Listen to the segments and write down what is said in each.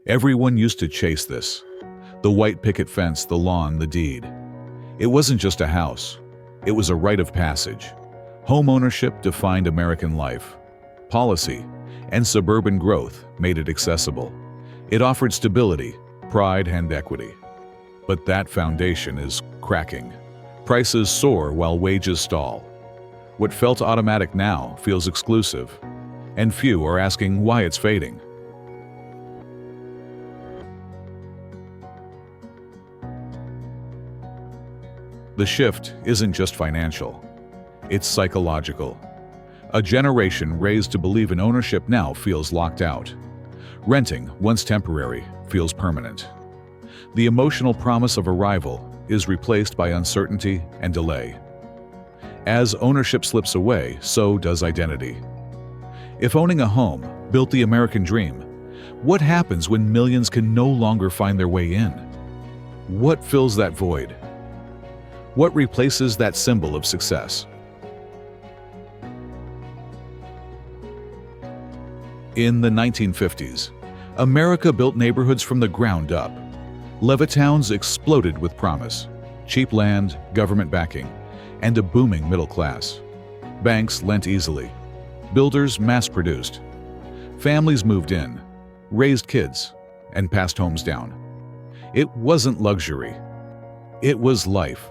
Everyone used to chase this. The white picket fence, the lawn, the deed. It wasn't just a house. It was a rite of passage. Homeownership defined American life. Policy and suburban growth made it accessible. It offered stability, pride, and equity. But that foundation is cracking. Prices soar while wages stall. What felt automatic now feels exclusive, and few are asking why it's fading. The shift isn't just financial, it's psychological. A generation raised to believe in ownership now feels locked out. Renting, once temporary, feels permanent. The emotional promise of arrival is replaced by uncertainty and delay. As ownership slips away, so does identity. If owning a home built the American dream, what happens when millions can no longer find their way in? What fills that void? What replaces that symbol of success? In the 1950s, America built neighborhoods from the ground up. Levittowns exploded with promise, cheap land, government backing, and a booming middle class. Banks lent easily. Builders mass-produced. Families moved in, raised kids, and passed homes down. It wasn't luxury. It was life.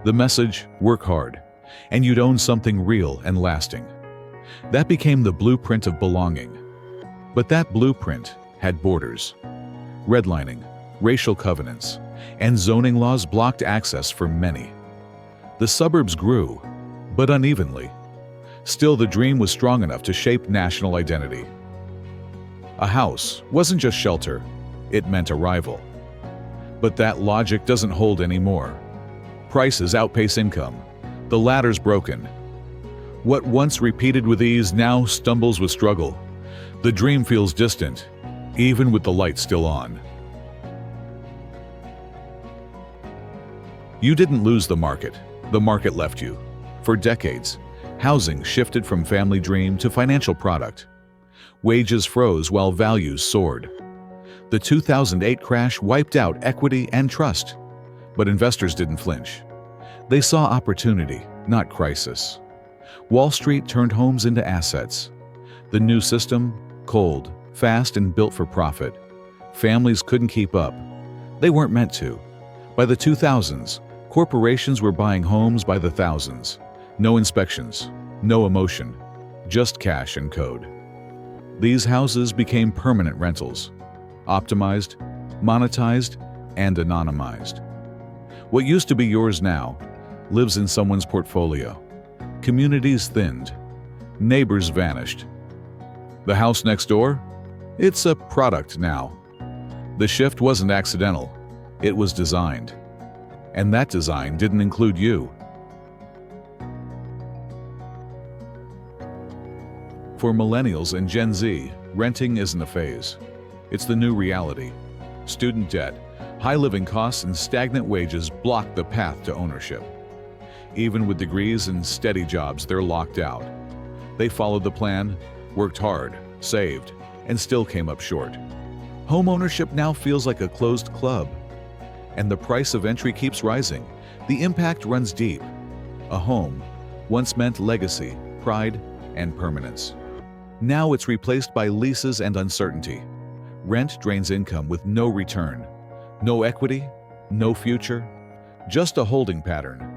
The message, work hard, and you'd own something real and lasting. That became the blueprint of belonging. But that blueprint had borders. Redlining, racial covenants, and zoning laws blocked access for many. The suburbs grew, but unevenly. Still, the dream was strong enough to shape national identity. A house wasn't just shelter, it meant arrival. But that logic doesn't hold anymore. Prices outpace income. The ladder's broken. What once repeated with ease now stumbles with struggle. The dream feels distant, even with the light still on. You didn't lose the market left you. For decades, housing shifted from family dream to financial product. Wages froze while values soared. The 2008 crash wiped out equity and trust. But investors didn't flinch. They saw opportunity, not crisis. Wall Street turned homes into assets. The new system, cold, fast, and built for profit. Families couldn't keep up. They weren't meant to. By the 2000s, corporations were buying homes by the thousands. No inspections, no emotion, just cash and code. These houses became permanent rentals, optimized, monetized, and anonymized. What used to be yours now lives in someone's portfolio. Communities thinned. Neighbors vanished. The house next door? It's a product now. The shift wasn't accidental. It was designed. And that design didn't include you. For millennials and Gen Z, renting isn't a phase. It's the new reality. Student debt, high living costs, and stagnant wages block the path to ownership. Even with degrees and steady jobs, they're locked out. They followed the plan, worked hard, saved, and still came up short. Homeownership now feels like a closed club. And the price of entry keeps rising. The impact runs deep. A home once meant legacy, pride, and permanence. Now it's replaced by leases and uncertainty. Rent drains income with no return. No equity, no future, just a holding pattern.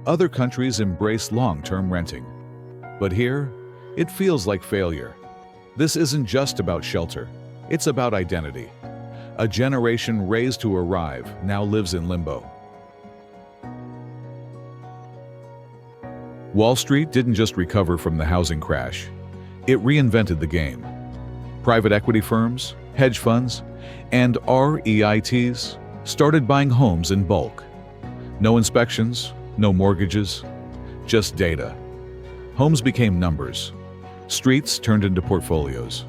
Other countries embrace long-term renting. But here, it feels like failure. This isn't just about shelter. It's about identity. A generation raised to arrive now lives in limbo. Wall Street didn't just recover from the housing crash. It reinvented the game. Private equity firms, hedge funds, and REITs started buying homes in bulk. No inspections, no mortgages, just data. Homes became numbers. Streets turned into portfolios.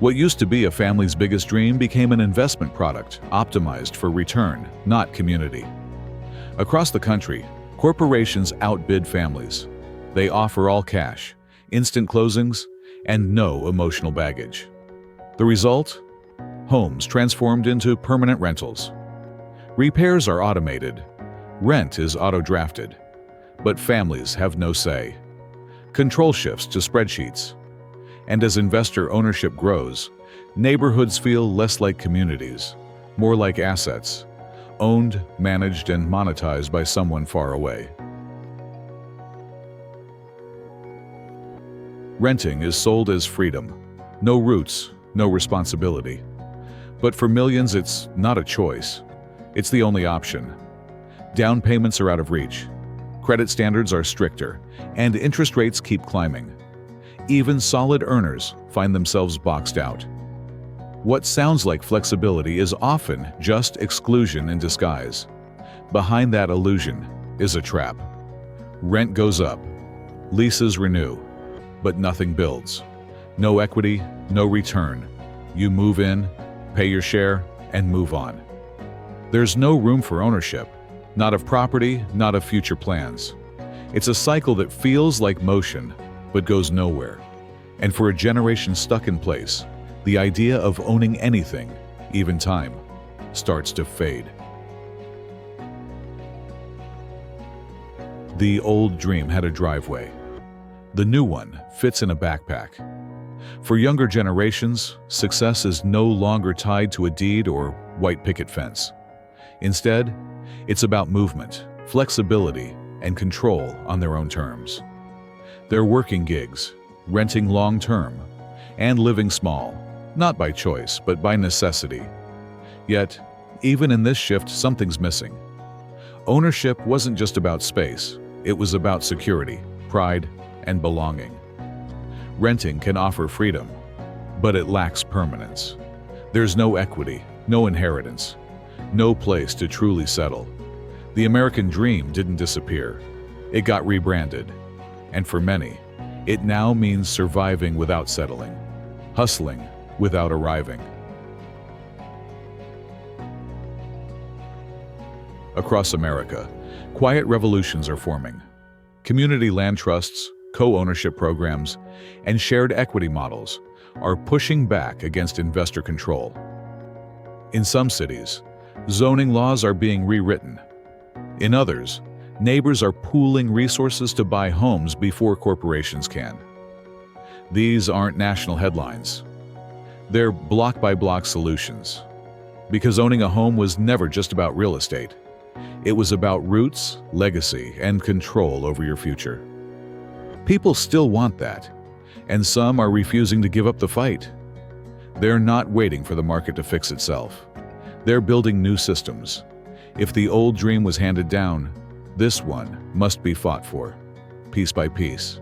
What used to be a family's biggest dream became an investment product optimized for return, not community. Across the country, corporations outbid families. They offer all cash, instant closings, and no emotional baggage. The result? Homes transformed into permanent rentals. Repairs are automated. Rent is auto-drafted. But families have no say. Control shifts to spreadsheets. And as investor ownership grows, neighborhoods feel less like communities, more like assets, owned, managed, and monetized by someone far away. Renting is sold as freedom. No roots, no responsibility. But for millions, it's not a choice. It's the only option. Down payments are out of reach. Credit standards are stricter, and interest rates keep climbing. Even solid earners find themselves boxed out. What sounds like flexibility is often just exclusion in disguise. Behind that illusion is a trap. Rent goes up, leases renew, but nothing builds. No equity, no return. You move in, pay your share, and move on. There's no room for ownership, not of property, not of future plans. It's a cycle that feels like motion, but goes nowhere. And for a generation stuck in place, the idea of owning anything, even time, starts to fade. The old dream had a driveway. The new one fits in a backpack. For younger generations, success is no longer tied to a deed or white picket fence. Instead, it's about movement, flexibility, and control on their own terms. They're working gigs, renting long-term, and living small, not by choice, but by necessity. Yet, even in this shift, something's missing. Ownership wasn't just about space, it was about security, pride, and belonging. Renting can offer freedom, but it lacks permanence. There's no equity, no inheritance, no place to truly settle. The American dream didn't disappear. It got rebranded. And for many, it now means surviving without settling, hustling without arriving. Across America, quiet revolutions are forming. Community land trusts, co-ownership programs, and shared equity models are pushing back against investor control. In some cities, zoning laws are being rewritten. In others, neighbors are pooling resources to buy homes before corporations can. These aren't national headlines. They're block-by-block solutions. Because owning a home was never just about real estate. It was about roots, legacy, and control over your future. People still want that, and some are refusing to give up the fight. They're not waiting for the market to fix itself. They're building new systems. If the old dream was handed down, this one must be fought for, piece by piece.